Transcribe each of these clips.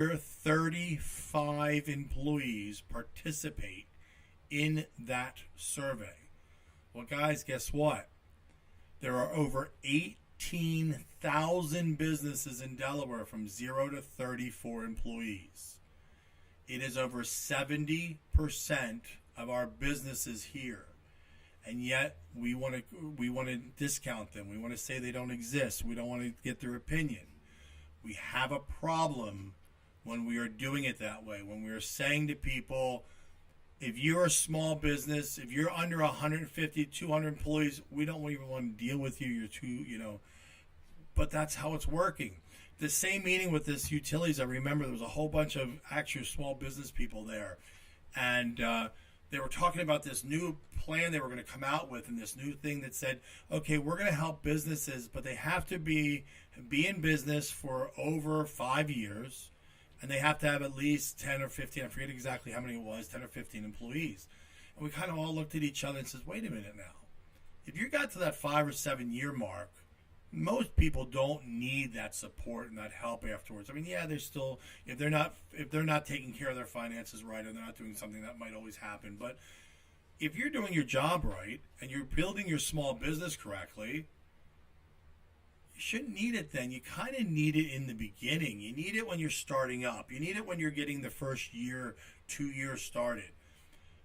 35 employees participate in that survey. Well, guys, guess what? There are over 18,000 businesses in Delaware from 0 to 34 employees. It is over 70% of our businesses here. And yet we want to discount them. We want to say they don't exist. We don't want to get their opinion. We have a problem when we are doing it that way. When we are saying to people, if you're a small business, if you're under 150, 200 employees, we don't even want to deal with you. You're too. But that's how it's working. The same meeting with this utilities, I remember there was a whole bunch of actual small business people there. And they were talking about this new plan they were going to come out with, and this new thing that said, okay, we're going to help businesses, but they have to be in business for over 5 years, and they have to have at least 10 or 15, I forget exactly how many it was, 10 or 15 employees. And we kind of all looked at each other and says, wait a minute now. If you got to that 5 or 7 year mark, most people don't need that support and that help afterwards. I mean, yeah, they're still, if they're not taking care of their finances right, or they're not doing something, that might always happen. But if you're doing your job right and you're building your small business correctly, you shouldn't need it then. You kind of need it in the beginning. You need it when you're starting up. You need it when you're getting the first year, 2 years started.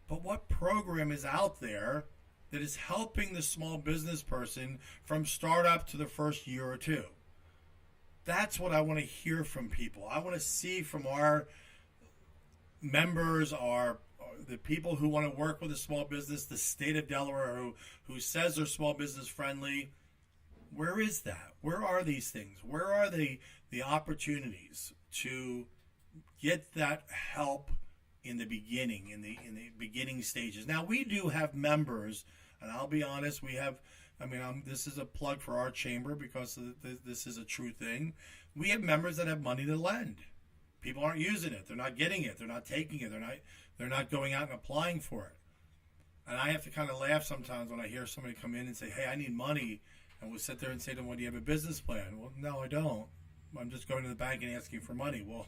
But what program is out there that is helping the small business person from startup to the first year or two? That's what I want to hear from people. I want to see from our members, the people who want to work with a small business, the state of Delaware who says they're small business friendly. Where is that? Where are these things? Where are the opportunities to get that help in the beginning, in the beginning stages? Now, we do have members, and I'll be honest, we have, this is a plug for our chamber because this is a true thing. We have members that have money to lend. People aren't using it. They're not getting it. They're not taking it. They're not going out and applying for it. And I have to kind of laugh sometimes when I hear somebody come in and say, hey, I need money. And we'll sit there and say to them, well, do you have a business plan? Well, no, I don't. I'm just going to the bank and asking for money. Well,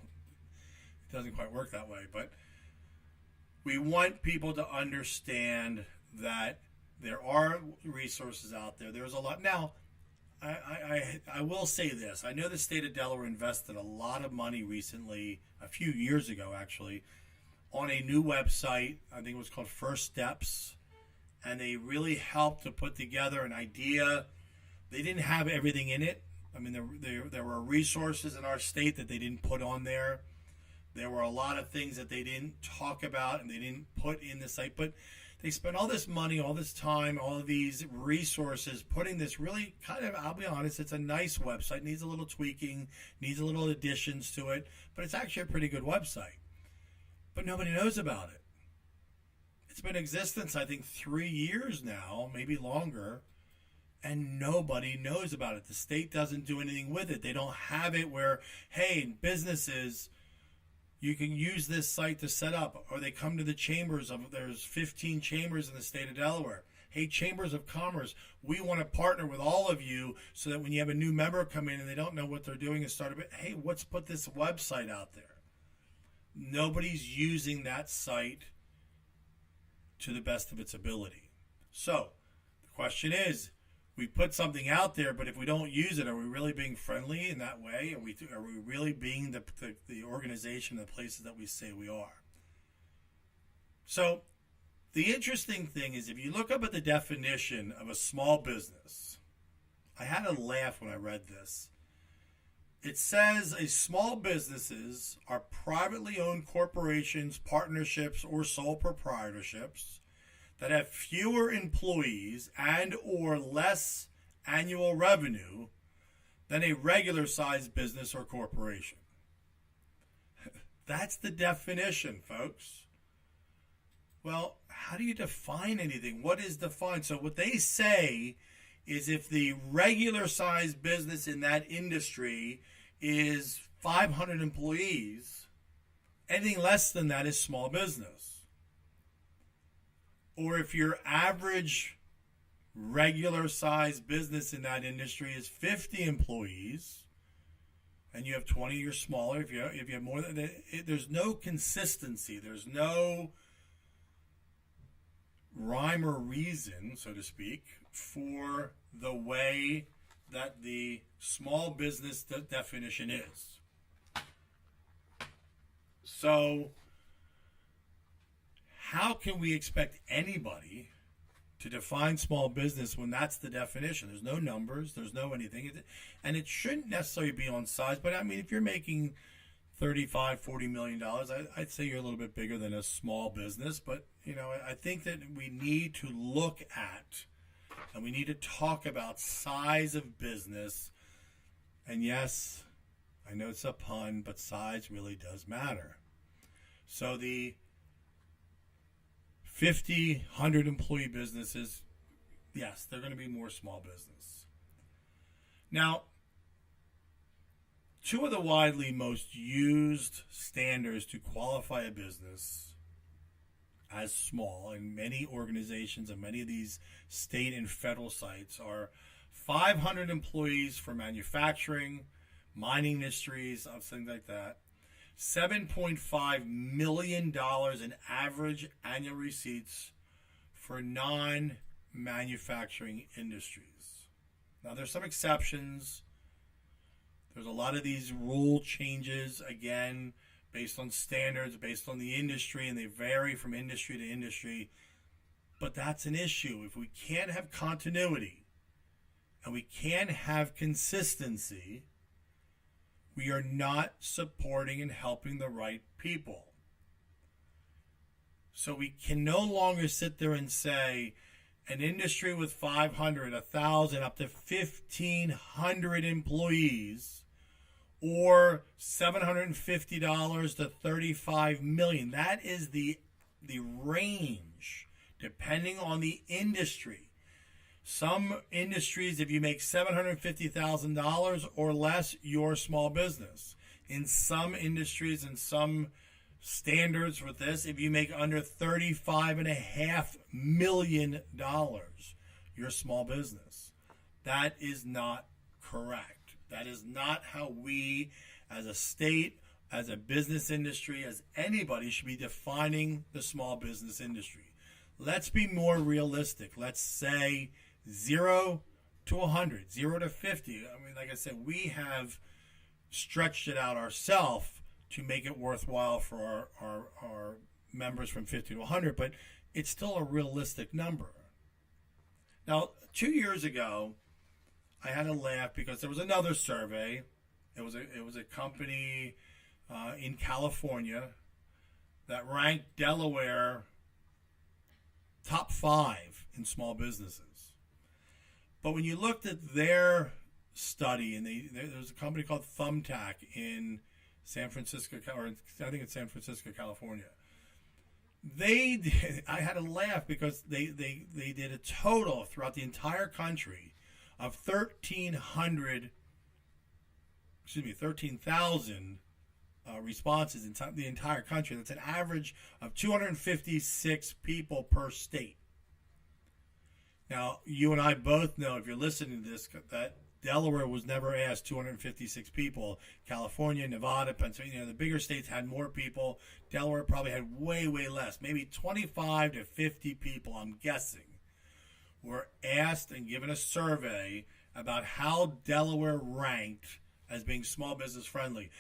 it doesn't quite work that way. But we want people to understand that there are resources out there. There's a lot. Now, I will say this. I know the state of Delaware invested a lot of money recently, a few years ago actually, on a new website. I think it was called First Steps. And they really helped to put together an idea. They didn't have everything in it. I mean, there were resources in our state that they didn't put on there. There were a lot of things that they didn't talk about and they didn't put in the site. But they spent all this money, all this time, all of these resources putting this really kind of, I'll be honest, it's a nice website. Needs a little tweaking, needs a little additions to it. But it's actually a pretty good website. But nobody knows about it. It's been in existence, I think, 3 years now, maybe longer. And nobody knows about it. The state doesn't do anything with it. They don't have it where, hey, businesses, you can use this site to set up. Or they come to the chambers there's 15 chambers in the state of Delaware. Hey, chambers of commerce, we want to partner with all of you so that when you have a new member come in and they don't know what they're doing and start a bit, hey, let's put this website out there. Nobody's using that site to the best of its ability. So the question is, we put something out there, but if we don't use it, are we really being friendly in that way? Are we really being the organization, the places that we say we are? So the interesting thing is, if you look up at the definition of a small business, I had a laugh when I read this. It says small businesses are privately owned corporations, partnerships, or sole proprietorships that have fewer employees and or less annual revenue than a regular sized business or corporation. That's the definition, folks. Well, how do you define anything? What is defined? So what they say is if the regular sized business in that industry is 500 employees, anything less than that is small business. Or if your average regular sized business in that industry is 50 employees, and you have 20, you're smaller. If you have more than there's no consistency. There's no rhyme or reason, so to speak, for the way that the small business definition is. So, how can we expect anybody to define small business when that's the definition? There's no numbers, there's no anything, and it shouldn't necessarily be on size. But I mean, if you're making $35-40 million, I'd say you're a little bit bigger than a small business. But I think that we need to look at and we need to talk about size of business. And yes, I know it's a pun, but size really does matter. So the 50, 100 employee businesses, yes, they're going to be more small business. Now, two of the widely most used standards to qualify a business as small in many organizations and many of these state and federal sites are 500 employees for manufacturing, mining industries, things like that, $7.5 million in average annual receipts for non-manufacturing industries. Now, there's some exceptions. There's a lot of these rule changes, again, based on standards, based on the industry, and they vary from industry to industry. But that's an issue. If we can't have continuity and we can't have consistency, we are not supporting and helping the right people. So we can no longer sit there and say an industry with 500, 1,000, up to 1,500 employees, or $750 to $35 million. That is the range, depending on the industry. Some industries, if you make $750,000 or less, you're a small business. In some industries and some standards with this, if you make under $35.5 million, you're a small business. That is not correct. That is not how we, as a state, as a business industry, as anybody, should be defining the small business industry. Let's be more realistic. Let's say 0 to 100, 0 to 50. I mean, like I said, we have stretched it out ourselves to make it worthwhile for our members from 50 to 100, but it's still a realistic number. Now, 2 years ago, I had to laugh because there was another survey. It was a company in California that ranked Delaware top 5 in small businesses. But when you looked at their study, and there was a company called Thumbtack in San Francisco, or I think it's San Francisco, California. I had to laugh because they did a total throughout the entire country of 13,000 responses in the entire country. That's an average of 256 people per state. Now, you and I both know, if you're listening to this, that Delaware was never asked 256 people. California, Nevada, Pennsylvania, the bigger states had more people. Delaware probably had way, way less. Maybe 25 to 50 people, I'm guessing, were asked and given a survey about how Delaware ranked as being small business friendly.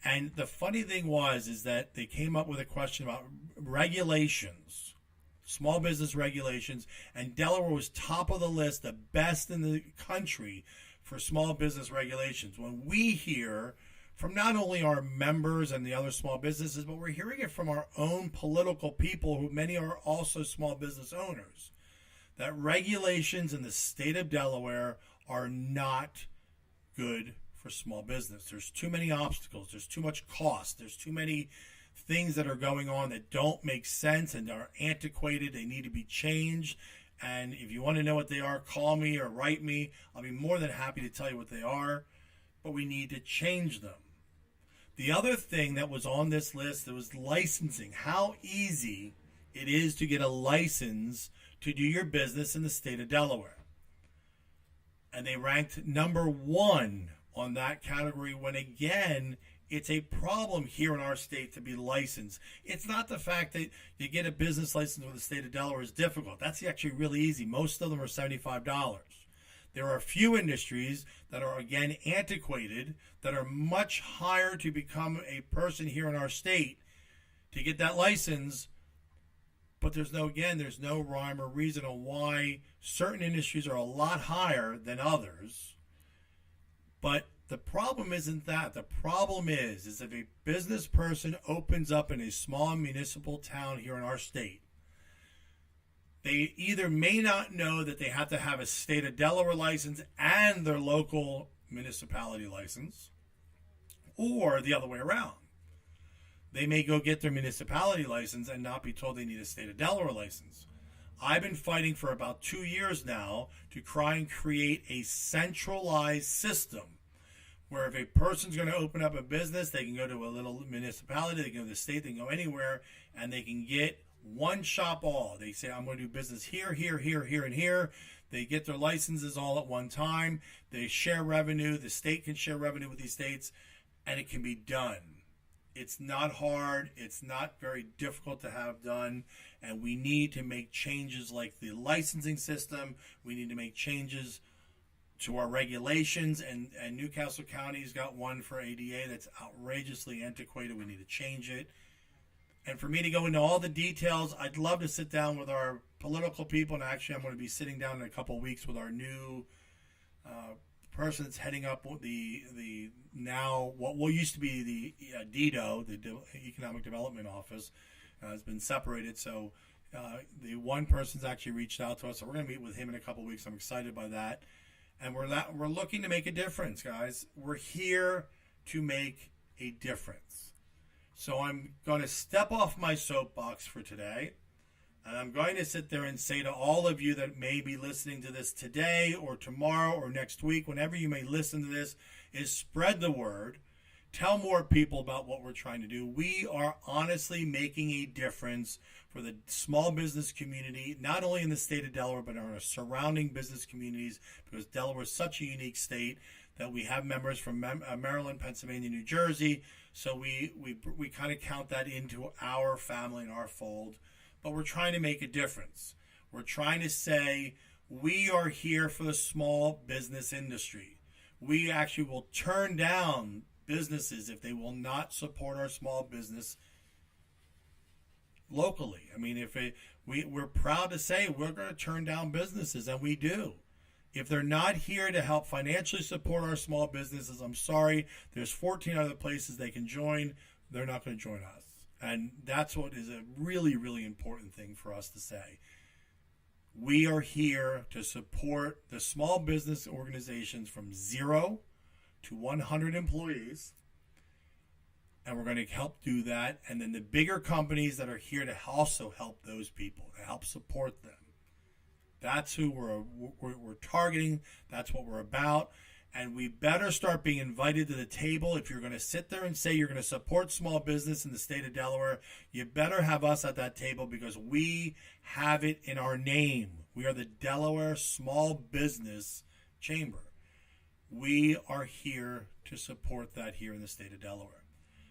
And the funny thing is that they came up with a question about regulations, small business regulations, and Delaware was top of the list, the best in the country for small business regulations. When we hear from not only our members and the other small businesses, but we're hearing it from our own political people, who many are also small business owners, that regulations in the state of Delaware are not good for small business. There's too many obstacles. There's too much cost. There's too many things that are going on that don't make sense and are antiquated. They need to be changed. And if you want to know what they are, call me or write me. I'll be more than happy to tell you what they are. But we need to change them. The other thing that was on this list, was licensing. How easy it is to get a license to do your business in the state of Delaware. And they ranked number 1 on that category when, again, it's a problem here in our state to be licensed. It's not the fact that you get a business license with the state of Delaware is difficult. That's actually really easy. Most of them are $75. There are a few industries that are, again, antiquated, that are much higher to become a person here in our state to get that license. But there's no rhyme or reason on why certain industries are a lot higher than others. But the problem isn't that. The problem is if a business person opens up in a small municipal town here in our state, they either may not know that they have to have a state of Delaware license and their local municipality license, or the other way around. They may go get their municipality license and not be told they need a state of Delaware license. I've been fighting for about 2 years now to try and create a centralized system where if a person's going to open up a business, they can go to a little municipality, they can go to the state, they can go anywhere, and they can get one shop all. They say, I'm going to do business here, here, here, here, and here. They get their licenses all at one time. They share revenue. The state can share revenue with these states, and it can be done. It's not hard. It's not very difficult to have done, and we need to make changes like the licensing system. We need to make changes to our regulations, and Newcastle County's got one for ADA that's outrageously antiquated. We need to change it. And for me to go into all the details, I'd love to sit down with our political people, and actually I'm going to be sitting down in a couple of weeks with our new person that's heading up the now what used to be the DDO, the Economic Development Office, has been separated. So the one person's actually reached out to us, so we're going to meet with him in a couple of weeks. I'm excited by that. And we're looking to make a difference, guys. We're here to make a difference. So I'm going to step off my soapbox for today, and I'm going to sit there and say to all of you that may be listening to this today or tomorrow or next week, whenever you may listen to this, is spread the word. Tell more people about what we're trying to do. We are honestly making a difference for the small business community, not only in the state of Delaware, but in our surrounding business communities, because Delaware is such a unique state that we have members from Maryland, Pennsylvania, New Jersey. So we kind of count that into our family and our fold. But we're trying to make a difference. We're trying to say we are here for the small business industry. We actually will turn down businesses if they will not support our small business locally. I mean, we're proud to say we're going to turn down businesses, and we do. If they're not here to help financially support our small businesses, I'm sorry, there's 14 other places they can join. They're not going to join us. And that's what is a really, really important thing for us to say. We are here to support the small business organizations from 0 to 100 employees, and we're going to help do that. And then the bigger companies that are here to also help those people, to help support them. That's who we're targeting. That's what we're about. And we better start being invited to the table. If you're going to sit there and say you're going to support small business in the state of Delaware, you better have us at that table, because we have it in our name. We are the Delaware Small Business Chamber. We are here to support that here in the state of Delaware.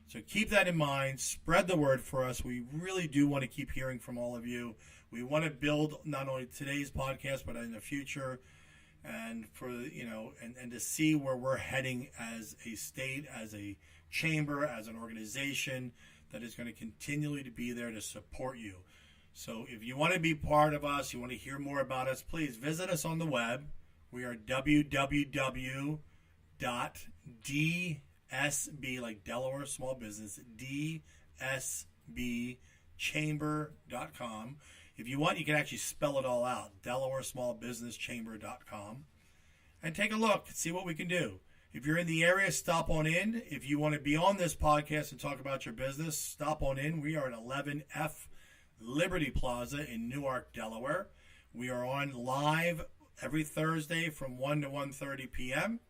So keep that in mind. Spread the word for us. We really do want to keep hearing from all of you. We want to build not only today's podcast, but in the future, and for and to see where we're heading as a state, as a chamber, as an organization that is going to continually to be there to support you. So if you want to be part of us, you want to hear more about us, please visit us on the web. We are www.dsb, like Delaware Small Business, dsbchamber.com. If you want, you can actually spell it all out, DelawareSmallBusinessChamber.com. And take a look, see what we can do. If you're in the area, stop on in. If you want to be on this podcast and talk about your business, stop on in. We are at 11F Liberty Plaza in Newark, Delaware. We are on live every Thursday from 1 to 1:30 p.m.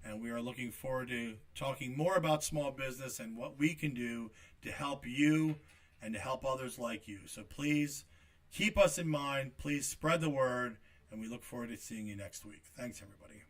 And we are looking forward to talking more about small business and what we can do to help you and to help others like you. So please keep us in mind. Please spread the word. And we look forward to seeing you next week. Thanks, everybody.